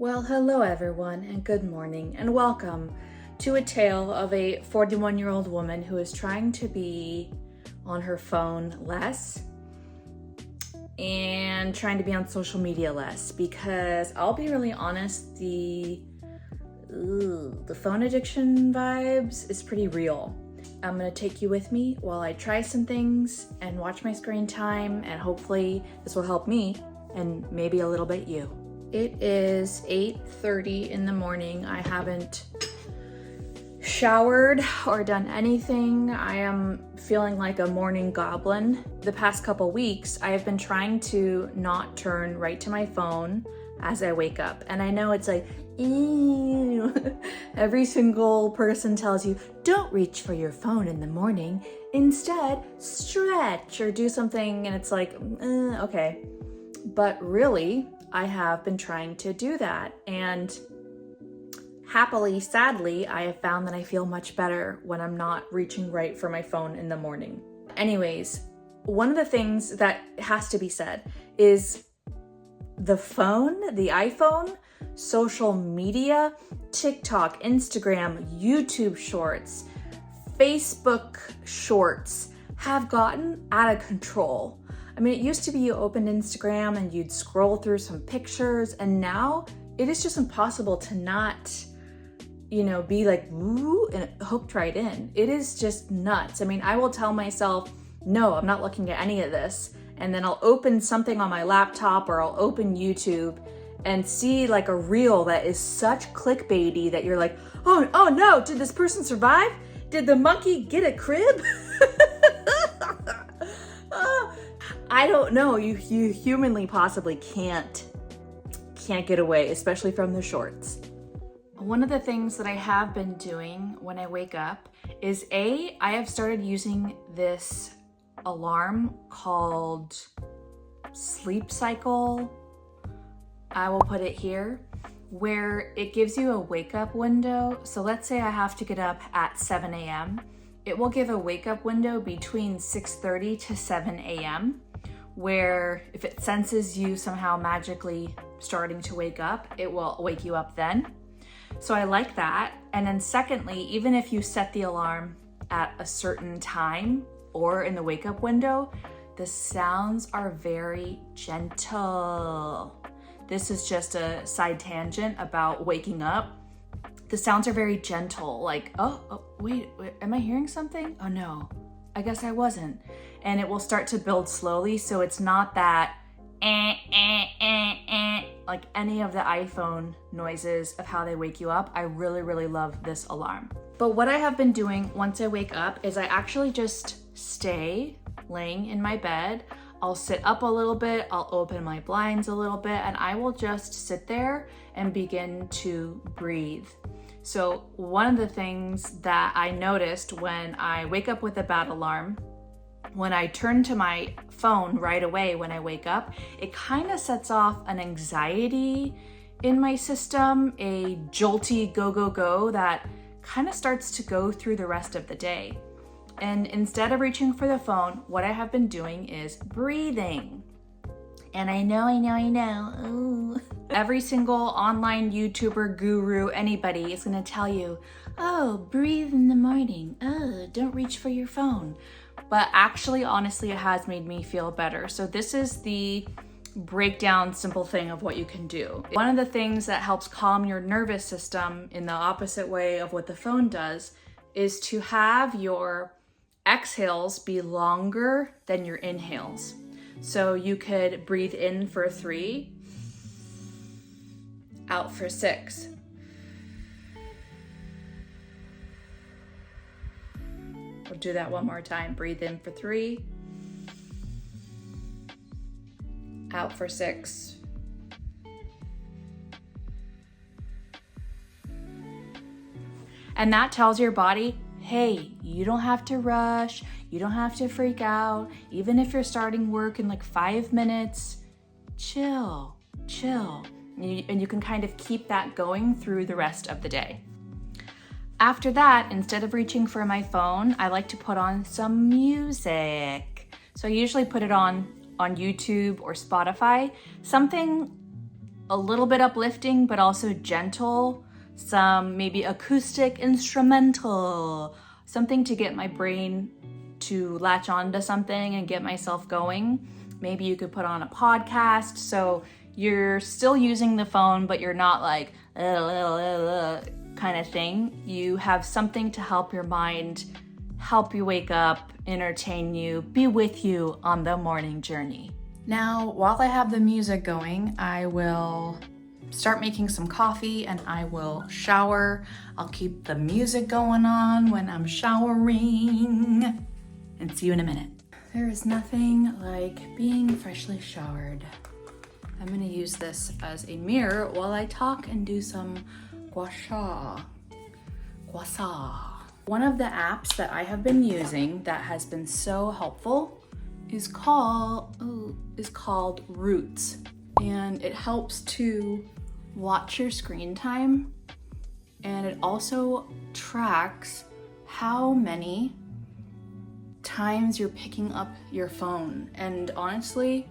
Well, hello everyone, and good morning, and welcome to a tale of a 41-year-old woman who is trying to be on her phone less and trying to be on social media less, because I'll be really honest, the phone addiction vibes is pretty real. I'm gonna take you with me while I try some things and watch my screen time, and hopefully this will help me and maybe a little bit you. It is 8:30 in the morning. I haven't showered or done anything. I am feeling like a morning goblin. The past couple weeks, I have been trying to not turn right to my phone as I wake up. And I know it's like, ew. Every single person tells you, don't reach for your phone in the morning. Instead, stretch or do something. And it's like, okay. But really, I have been trying to do that. And happily, sadly, I have found that I feel much better when I'm not reaching right for my phone in the morning. Anyways, one of the things that has to be said is the phone, the iPhone, social media, TikTok, Instagram, YouTube Shorts, Facebook Shorts have gotten out of control. I mean, it used to be you opened Instagram and you'd scroll through some pictures, and now it is just impossible to not, be like, woo, and hooked right in. It is just nuts. I mean, I will tell myself, no, I'm not looking at any of this. And then I'll open something on my laptop or I'll open YouTube and see like a reel that is such clickbaity that you're like, oh no, did this person survive? Did the monkey get a crib? I don't know. You humanly possibly can't get away, especially from the shorts. One of the things that I have been doing when I wake up is I have started using this alarm called Sleep Cycle. I will put it here, where it gives you a wake up window. So let's say I have to get up at 7 a.m. It will give a wake up window between 6:30 to 7 a.m. where if it senses you somehow magically starting to wake up, it will wake you up then. So I like that. And then secondly, even if you set the alarm at a certain time or in the wake up window, the sounds are very gentle. This is just a side tangent about waking up. The sounds are very gentle, like, wait, am I hearing something? Oh no, I guess I wasn't. And it will start to build slowly, so it's not that like any of the iPhone noises of how they wake you up. I really, really love this alarm. But what I have been doing once I wake up is I actually just stay laying in my bed. I'll sit up a little bit, I'll open my blinds a little bit, and I will just sit there and begin to breathe. So one of the things that I noticed when I wake up with a bad alarm, when I turn to my phone right away when I wake up, it kind of sets off an anxiety in my system, a jolty go that kind of starts to go through the rest of the day. And instead of reaching for the phone, what I have been doing is breathing. And I know. Ooh. Every single online YouTuber, guru, anybody is gonna tell you, oh, breathe in the morning. Oh, don't reach for your phone. But actually, honestly, it has made me feel better. So this is the breakdown simple thing of what you can do. One of the things that helps calm your nervous system in the opposite way of what the phone does is to have your exhales be longer than your inhales. So you could breathe in for 3, out for 6. We'll do that one more time. Breathe in for 3, out for 6. And that tells your body, hey, you don't have to rush, you don't have to freak out. Even if you're starting work in like 5 minutes, chill. And you can kind of keep that going through the rest of the day. After that, instead of reaching for my phone, I like to put on some music. So I usually put it on YouTube or Spotify, something a little bit uplifting, but also gentle. Some maybe acoustic instrumental, something to get my brain to latch onto something and get myself going. Maybe you could put on a podcast so you're still using the phone, but you're not like kind of thing. You have something to help your mind, help you wake up, entertain you, be with you on the morning journey. Now, while I have the music going, I will start making some coffee and I will shower. I'll keep the music going on when I'm showering. And see you in a minute. There is nothing like being freshly showered. I'm gonna use this as a mirror while I talk and do some gua sha. One of the apps that I have been using that has been so helpful is called Roots. And it helps to watch your screen time, and it also tracks how many times you're picking up your phone. And honestly,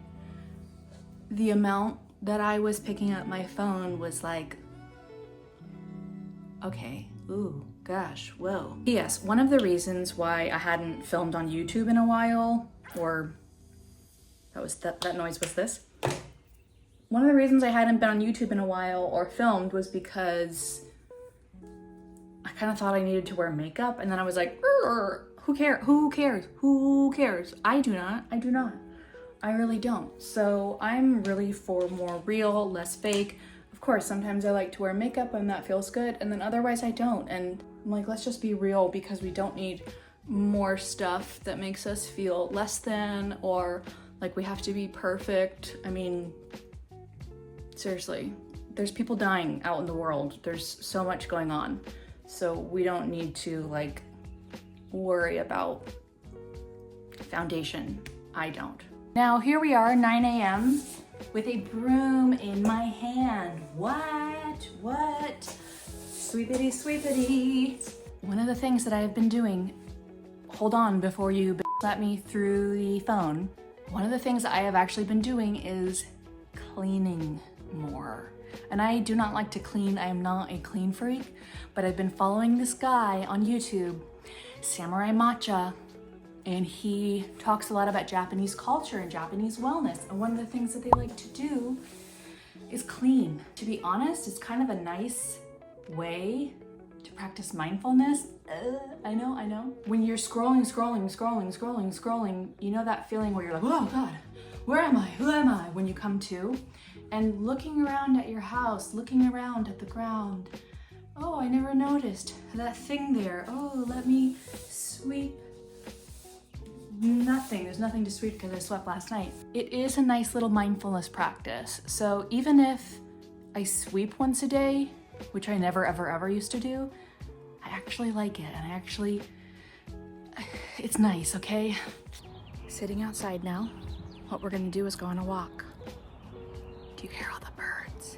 the amount that I was picking up my phone was like, okay, ooh, gosh, whoa. Yes, one of the reasons why I hadn't filmed on YouTube in a while, or that noise was this. One of the reasons I hadn't been on YouTube in a while or filmed was because I kind of thought I needed to wear makeup, and then I was like, who cares? I do not. I really don't. So I'm really for more real, less fake. Of course, sometimes I like to wear makeup and that feels good, and then otherwise I don't. And I'm like, let's just be real, because we don't need more stuff that makes us feel less than, or like we have to be perfect. I mean, seriously, there's people dying out in the world. There's so much going on. So we don't need to like worry about foundation. I don't. Now here we are, 9 a.m. with a broom in my hand. What? Sweepity. One of the things that I have been doing, hold on before you slap me through the phone. One of the things that I have actually been doing is cleaning more. And I do not like to clean. I am not a clean freak, but I've been following this guy on YouTube, Samurai Matcha, and he talks a lot about Japanese culture and Japanese wellness. And one of the things that they like to do is clean. To be honest, it's kind of a nice way to practice mindfulness. I know. When you're scrolling, you know that feeling where you're like, oh God, where am I? Who am I? When you come to, and looking around at your house, looking around at the ground. Oh, I never noticed that thing there. Oh, let me sweep. Nothing, there's nothing to sweep because I swept last night. It is a nice little mindfulness practice. So even if I sweep once a day, which I never ever used to do, I actually like it, and it's nice, okay? Sitting outside now. What we're gonna do is go on a walk. Do you hear all the birds?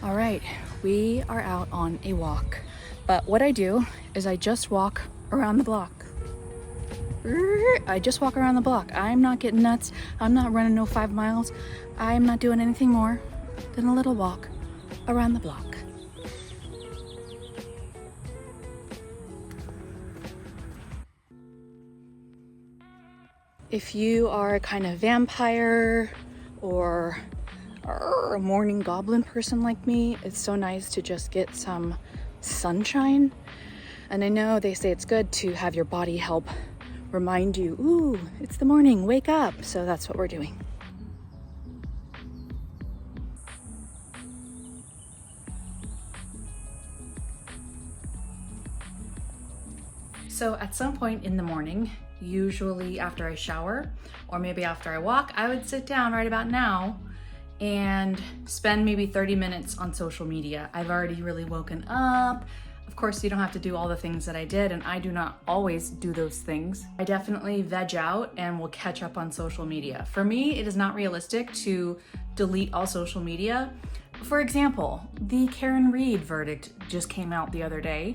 All right, we are out on a walk. But what I do is I just walk around the block. I just walk around the block. I'm not getting nuts. I'm not running no 5 miles. I'm not doing anything more than a little walk around the block. If you are a kind of vampire or a morning goblin person like me, it's so nice to just get some sunshine. And I know they say it's good to have your body help remind you, ooh, it's the morning, wake up. So that's what we're doing. So at some point in the morning, usually after I shower or maybe after I walk, I would sit down right about now and spend maybe 30 minutes on social media. I've already really woken up. Of course, you don't have to do all the things that I did, and I do not always do those things. I definitely veg out and will catch up on social media. For me, it is not realistic to delete all social media. For example, the Karen Read verdict just came out the other day.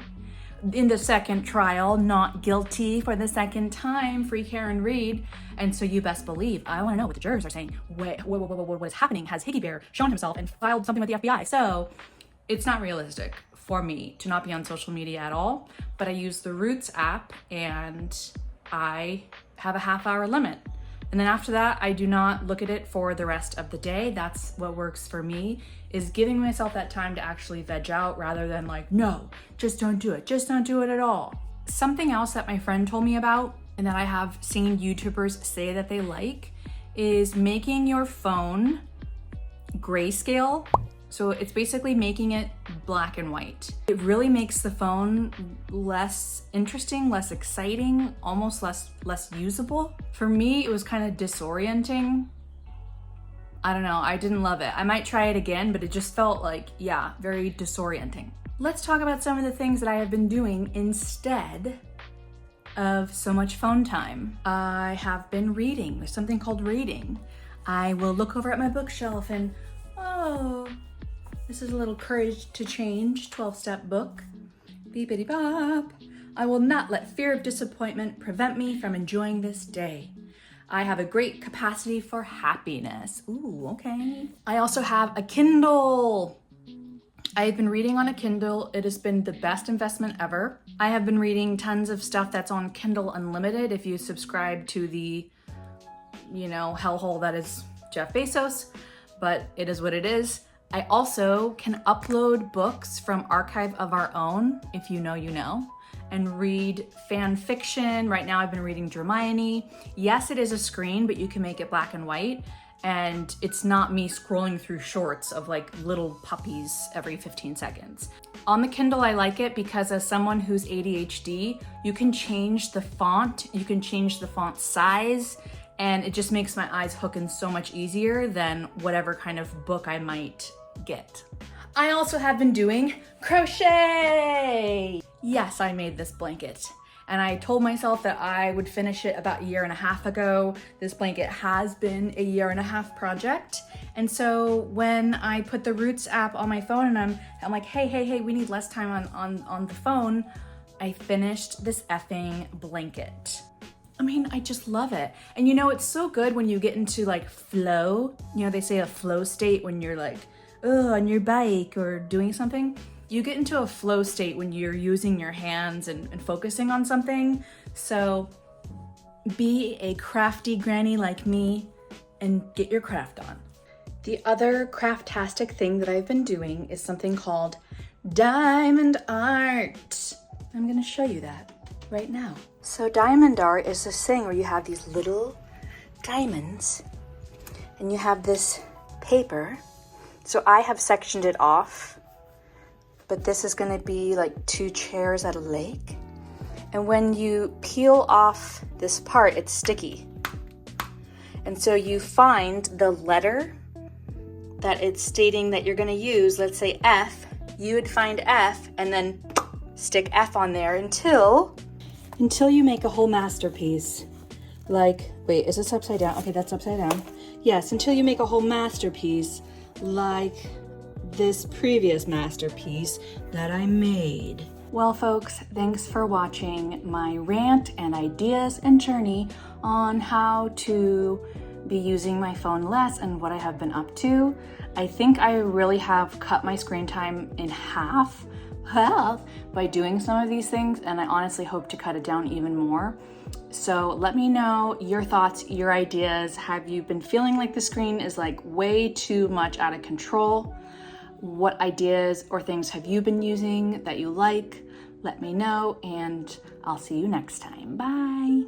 in the second trial, not guilty for the second time, free Karen Read. And so you best believe, I want to know what the jurors are saying. What is happening? Has Higgy Bear shown himself and filed something with the FBI? So it's not realistic for me to not be on social media at all, but I use the Roots app and I have a half-hour limit. And then after that, I do not look at it for the rest of the day. That's what works for me, is giving myself that time to actually veg out rather than like, no, just don't do it. Just don't do it at all. Something else that my friend told me about and that I have seen YouTubers say that they like is making your phone grayscale. So it's basically making it black and white. It really makes the phone less interesting, less exciting, almost less usable. For me, it was kind of disorienting. I don't know, I didn't love it. I might try it again, but it just felt like, yeah, very disorienting. Let's talk about some of the things that I have been doing instead of so much phone time. I have been reading. There's something called reading. I will look over at my bookshelf and, oh, this is a little Courage to Change 12-step book. Beepity bop. I will not let fear of disappointment prevent me from enjoying this day. I have a great capacity for happiness. Ooh, okay. I also have a Kindle. I've been reading on a Kindle. It has been the best investment ever. I have been reading tons of stuff that's on Kindle Unlimited if you subscribe to the, hellhole that is Jeff Bezos, but it is what it is. I also can upload books from Archive of Our Own, if you know, you know, and read fan fiction. Right now I've been reading Hermione. Yes, it is a screen, but you can make it black and white. And it's not me scrolling through shorts of like little puppies every 15 seconds. On the Kindle, I like it because as someone who's ADHD, you can change the font, you can change the font size, and it just makes my eyes hook in so much easier than whatever kind of book I might get. I also have been doing crochet. Yes, I made this blanket. And I told myself that I would finish it about 1.5 years ago. This blanket has been a 1.5 year project. And so when I put the Roots app on my phone and I'm like, hey, we need less time on the phone, I finished this effing blanket. I mean, I just love it. And it's so good when you get into like flow. They say a flow state when you're like, on your bike or doing something. You get into a flow state when you're using your hands and focusing on something. So be a crafty granny like me and get your craft on. The other craftastic thing that I've been doing is something called diamond art. I'm gonna show you that right now. So diamond art is this thing where you have these little diamonds and you have this paper. So I have sectioned it off, but this is gonna be like 2 chairs at a lake. And when you peel off this part, it's sticky. And so you find the letter that it's stating that you're gonna use, let's say F, you would find F and then stick F on there until you make a whole masterpiece. Like, wait, is this upside down? Okay, that's upside down. Yes, until you make a whole masterpiece like this previous masterpiece that I made. Well, folks, thanks for watching my rant and ideas and journey on how to be using my phone less and what I have been up to. I think I really have cut my screen time in half by doing some of these things, and I honestly hope to cut it down even more. So let me know your thoughts, your ideas. Have you been feeling like the screen is like way too much out of control? What ideas or things have you been using that you like? Let me know, and I'll see you next time. Bye.